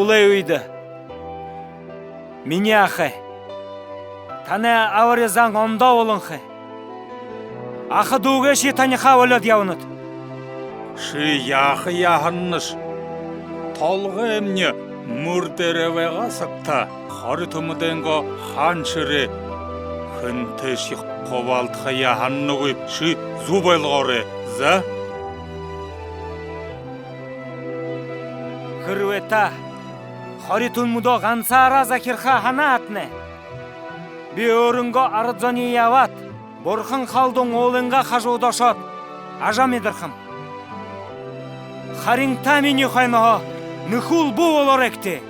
Улай үйді. Мені ақы. Тане аварезан онда олынхы. Ақы дуға шетаны қавылад яуынат. Ши яхы яхынныш. Толғы емне мұрдеревеға сықта. Қары тұмыденға ханшыры. Хынты шиқ қовалтқа яхынны қойып ши зубайлғары. За? Кырвета. Қары тұмыда ғансара закирха хана атны. Би өрінгі арыдзаны яват. Борхын қалдың олынға қажудашат. Ажам едірхым. Харин тамини хайнаха нихул бу олар екті.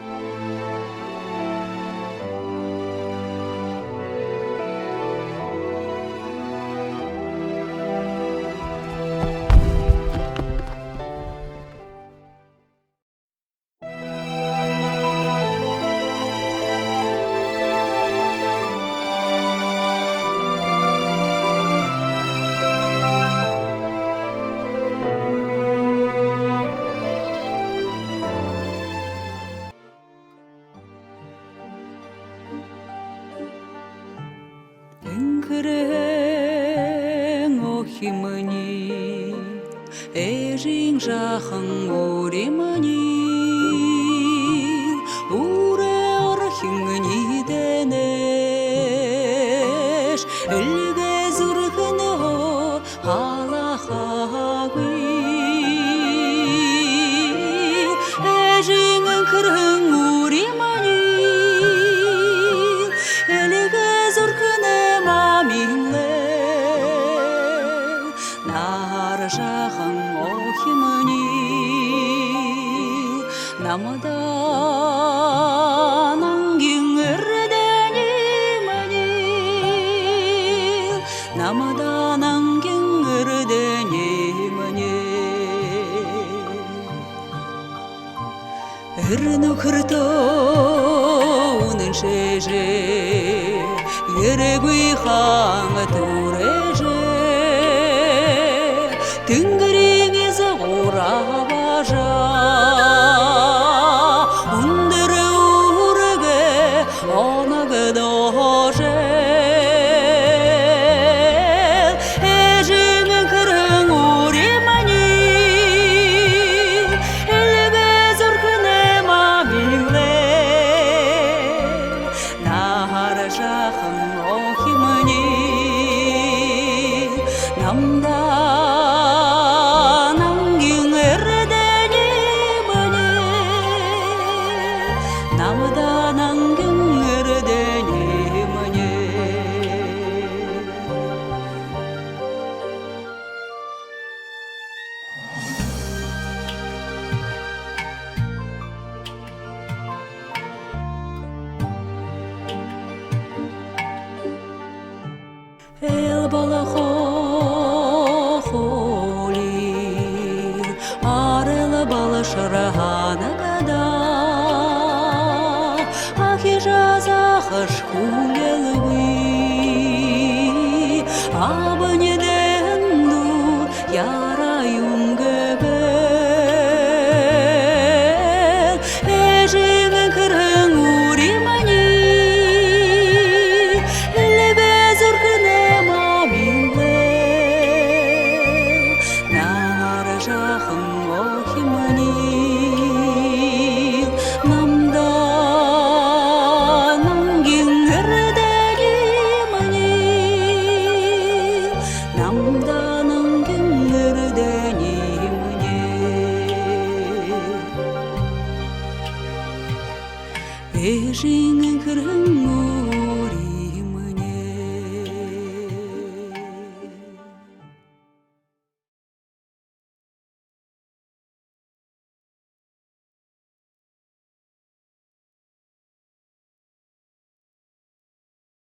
Күрең охимыни, эжин жахын оримыни, уре орхингыни денеш, үлге зүргіні халахагы, эжин күрең оримыни, үлге зүргіні Наржахын охимыни, намадан аңгин үрденімыни, намадан аңгин үрденімыни. Үрні күртоуның шеже, ерегуй хаңы туреже, Тüngürüңіз ұрабажа, ұндыры ұрығы онығы дожы. Әжіңі күрің ұримани, әлгі зүркіне мамиле. Нағар жақын оқимани, намда Намадан аңгин үрденімыни. Эл бала хохоли, арылы бала шырағаны гада. Жазахыш хулелуи, абынеденду ярайым гөгел. Эжіңі кірің ұримани, әлгі зүркіне мамиле. Нар жақын охимани, Эжіңі кірің